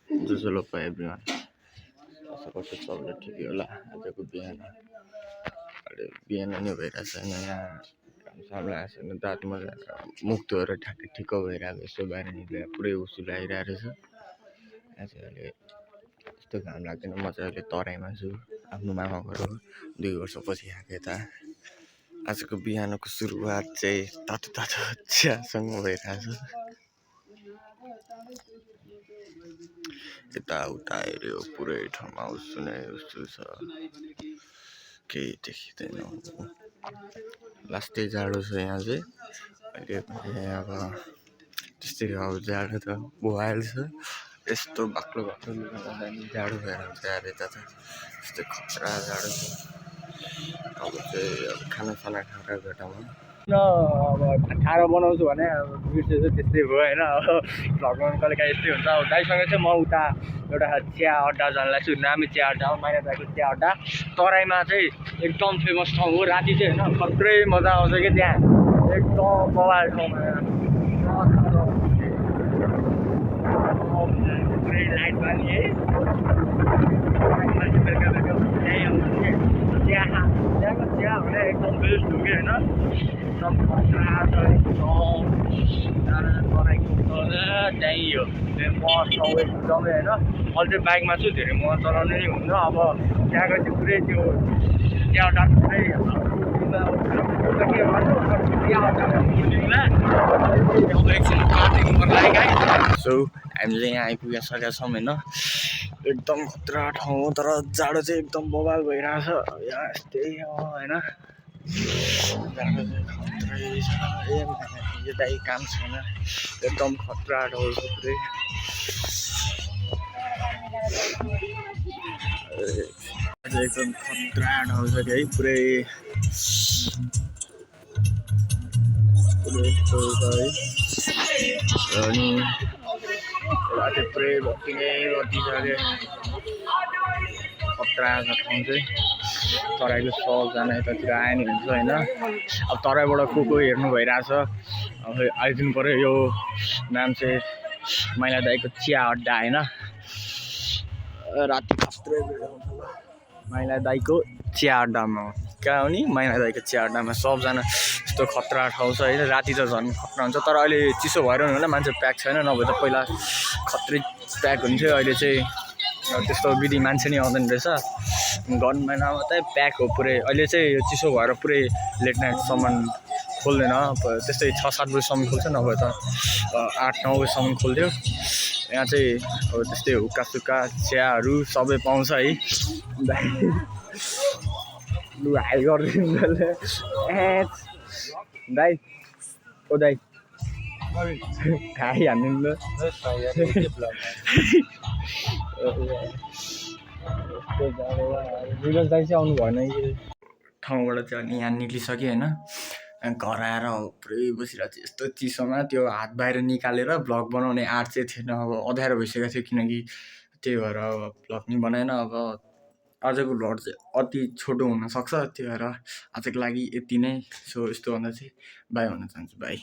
जसो लोप एभ्रिवान कस्तो चल्छ ठिकै होला आजको बिहान अहिले बिहान नै भइरहेछ होइन यहाँ काम लागेको छैन दाँत मजा मुख धोएर ठ्याक्कै ठिक्क भइरहेको यस्तो बाहिर निक्लेर पुरै उसु लागिरहेको रहेछ यहाँ चाहिँ अहिले यस्तो घाम लाग्दैन म चाहिँ अहिले तराईमा छु आफ्नो मामा घर हो 2 वर्षपछि आएको यता आजको बिहानको सुरुवात चाहिँ तातो तातो चियासँग भइरहेछ यताउता हेऱ्यो पुरै ठाउँमा उसु नै उसु छ केही देखिँदैन लास्टै जाडो छ यहाँ चाहिँ अहिले अब त्यस्तै अब जाडो त भइहाल्छ यस्तो बाक्लो बाक्लो लुगा लगाएर जाडो भएर हुन्छ यार यता त यस्तो खतरा जाडो छ अब चाहिँ अब खानासाना खाएर भेटौँ अब खाना बनाउँछु भने अब बिर्सेछु त्यस्तै भयो होइन अब भ्लगमा कहिले काहीँ यस्तै हुन्छ अब दाइसँग चाहिँ म उता एउटा चिया अड्डा जानलाई छु नामी चिया अड्डा हो माइला दाइको चिया अड्डा तराईमा चाहिँ एकदम फेमस ठाउँ हो राति चाहिँ होइन खत्रै मजा आउँछ कि त्यहाँ एकदम बवाल ठाउँमा पुरै लाइट बाली है बेलुका बेलुका त्यहीँ आउँछ कि त्यहाँको चिया भने एकदम बेस्ट हो कि होइन एकदम खतरा छ एकदम तराईको त्यहीँ हो मस्त हो एकदमै होइन अहिले चाहिँ बाइकमा छु धेरै म चलाउने नै हुन्न अब त्यहाँको चाहिँ पुरै त्यो चिया अड्डा पुरै सो हामी चाहिँ यहाँ आइपुगिसकेका छौँ होइन एकदम खतरा ठाउँ हो तर जाडो चाहिँ एकदम बवाल भइरहेछ यहाँ यस्तै हो होइन जाडो चाहिँ खत्रै छ यो दाइ काम छैन एकदम खतरा ठाउँ छ पुरै एकदम खतरा ठाउँ छ है पुरै अनि राति पुरै बत्ती नै बत्ती छ अरे खतरा छ ठाउँ चाहिँ तराईको सबजना यतातिर आयो नि हुन्छ होइन अब तराईबाट को हेर्नु भइरहेछ अब आइदिनु पऱ्यो यो नाम चाहिँ माइला दाइको चिया अड्डा होइन राति खत्रै माइला दाइको चिया अड्डामा हो कहाँ हो नि माइला दाइको चिया अड्डामा सबजना यस्तो खतरा ठाउँ छ होइन राति त झन् खतरा हुन्छ तर अहिले चिसो भएर नि होला मान्छे प्याक छैन नभए त पहिला खत्रै प्याक हुन्थ्यो अहिले चाहिँ त्यस्तो विधि मान्छे नै आउँदैन रहेछ गरम महिनामा त प्याक हो पुरै अहिले चाहिँ यो चिसो भएर पुरै लेट नाइटसम्म खोल्दैन त्यस्तै 6-7 बजीसम्म खोल्छ नभए त 8-9 बजीसम्म खोल्थ्यो यहाँ चाहिँ अब त्यस्तै हुक्का सुक्का चियाहरू सबै पाउँछ है लु हाई गरिदिनु दाइ ओ दाइ हाई हान्नु ल विराज दाइ चाहिँ आउनु भएन कि ठाउँबाट चाहिँ अनि यहाँ निक्लिसक्यो होइन घर आएर पुरै बसिरहेको थियो यस्तो चिसोमा त्यो हात बाहिर निकालेर भ्लग बनाउने आँट चाहिँ थिएन अब अँध्यारो भइसकेको थियो किनकि त्यही भएर अब भ्लग नि बनाएन अब आजको भ्लग चाहिँ अति छोटो हुनसक्छ त्यही भएर आजको लागि यति नै सो यस्तो भन्दा चाहिँ बाई भन्न चाहन्छु बाई